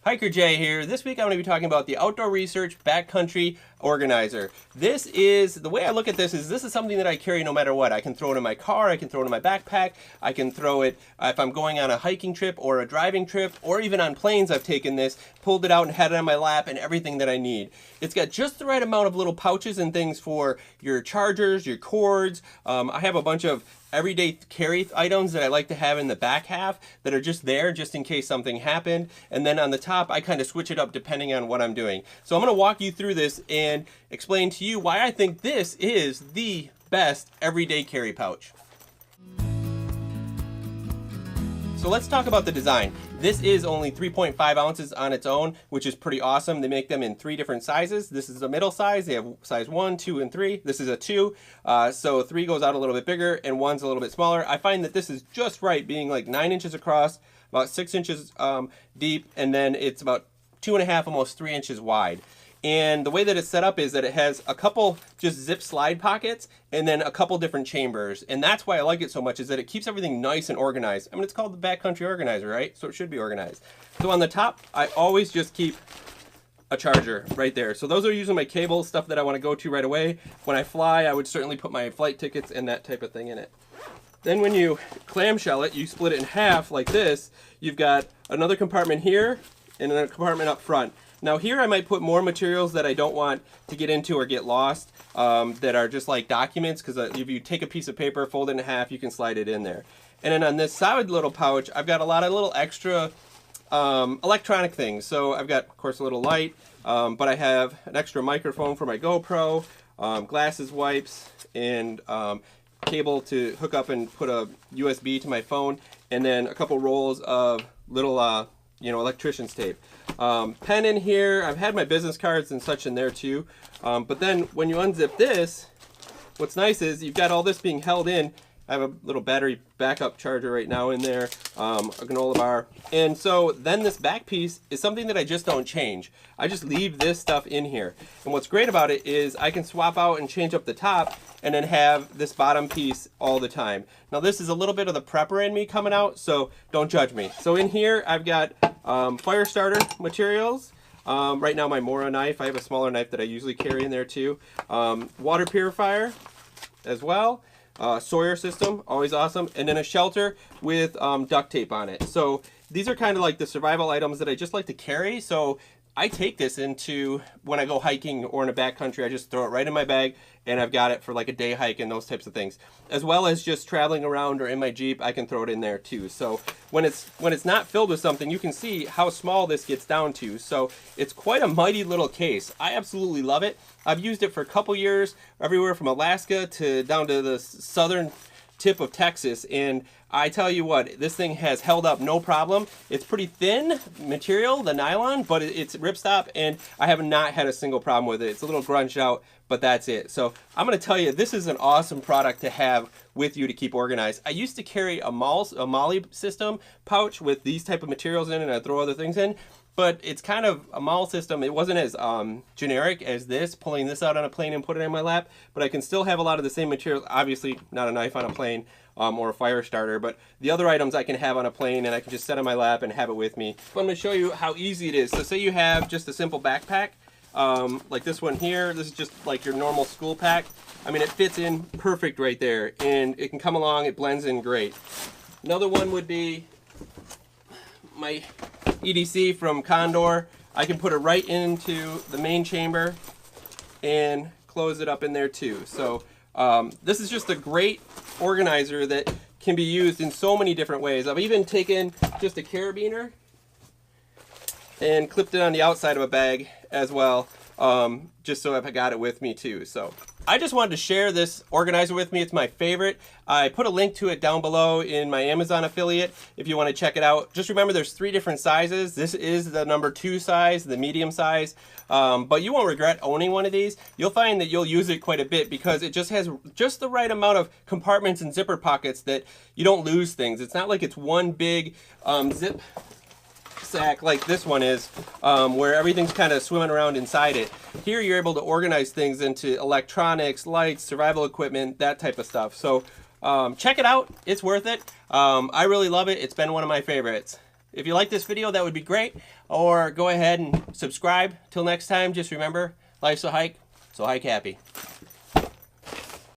Hiker Jay here. This week I'm going to be talking about the Outdoor Research Backcountry Organizer. This is, the way I look at this is something that I carry no matter what. I can throw it in my car, I can throw it in my backpack, I can throw it if I'm going on a hiking trip or a driving trip, or even on planes. I've taken this, pulled it out and had it on my lap and everything that I need. It's got just the right amount of little pouches and things for your chargers, your cords. I have a bunch of everyday carry items that I like to have in the back half that are just there just in case something happened. And then on the top, I kind of switch it up depending on what I'm doing. So I'm going to walk you through this and explain to you why I think this is the best everyday carry pouch. So let's talk about the design. This is only 3.5 ounces on its own, which is pretty awesome. They make them in 3 different sizes. This is the middle size. They have size 1, 2, and 3. This is a 2, so 3 goes out a little bit bigger and 1's a little bit smaller. I find that this is just right, being like 9 inches across, about 6 inches deep, and then it's about 2.5, almost 3 inches wide. And the way that it's set up is that it has a couple just zip slide pockets and then a couple different chambers. And that's why I like it so much, is that it keeps everything nice and organized. I mean, it's called the Backcountry Organizer, right? So it should be organized. So on the top, I always just keep a charger right there. So those are using my cable, stuff that I want to go to right away. When I fly, I would certainly put my flight tickets and that type of thing in it. Then when you clamshell it, you split it in half like this. You've got another compartment here and another compartment up front. Now here I might put more materials that I don't want to get into or get lost, that are just like documents, because if you take a piece of paper, fold it in half, you can slide it in there. And then on this side little pouch, I've got a lot of little extra electronic things. So I've got, of course, a little light, but I have an extra microphone for my GoPro, glasses wipes, and cable to hook up and put a USB to my phone, and then a couple rolls of little electrician's tape. Pen in here. I've had my business cards and such in there too. But then when you unzip this, what's nice is you've got all this being held in. I have a little battery backup charger right now in there, a granola bar. And so then this back piece is something that I just don't change. I just leave this stuff in here. And what's great about it is I can swap out and change up the top and then have this bottom piece all the time. Now this is a little bit of the prepper in me coming out, so don't judge me. So in here I've got fire starter materials. Right now my Mora knife, I have a smaller knife that I usually carry in there too. Water purifier as well. Sawyer system, always awesome, and then a shelter with duct tape on it. So these are kind of like the survival items that I just like to carry. So I take this into when I go hiking or in a backcountry. I just throw it right in my bag and I've got it for like a day hike and those types of things. As well as just traveling around or in my Jeep, I can throw it in there too. So when it's not filled with something, you can see how small this gets down to. So it's quite a mighty little case. I absolutely love it. I've used it for a couple years, everywhere from Alaska to down to the southern tip of Texas, and I tell you what, this thing has held up no problem. It's pretty thin material, the nylon, but it's ripstop, and I have not had a single problem with it. It's a little grunged out, but that's it. So I'm going to tell you, this is an awesome product to have with you to keep organized. I used to carry a Molly system pouch with these type of materials in, and I throw other things in. But it's kind of a MOL system. It wasn't as generic as this, pulling this out on a plane and put it in my lap, but I can still have a lot of the same materials. Obviously not a knife on a plane or a fire starter, but the other items I can have on a plane and I can just set on my lap and have it with me. So I'm going to show you how easy it is. So say you have just a simple backpack, like this one here. This is just like your normal school pack. I mean, it fits in perfect right there, and it can come along, it blends in great. Another one would be my EDC from Condor. I can put it right into the main chamber and close it up in there too. So this is just a great organizer that can be used in so many different ways. I've even taken just a carabiner and clipped it on the outside of a bag as well, just so I've got it with me too. So I just wanted to share this organizer with me. It's my favorite. I put a link to it down below in my Amazon affiliate if you want to check it out. Just remember, there's 3 different sizes. This is the number 2 size, the medium size, but you won't regret owning one of these. You'll find that you'll use it quite a bit because it just has just the right amount of compartments and zipper pockets that you don't lose things. It's not like it's one big zip sack like this one is, where everything's kind of swimming around inside it. Here you're able to organize things into electronics, lights, survival equipment, that type of stuff. So check it out. It's worth it. I really love it. It's been one of my favorites. If you like this video, that would be great. Or go ahead and subscribe. Till next time, just remember, life's a hike, so hike happy.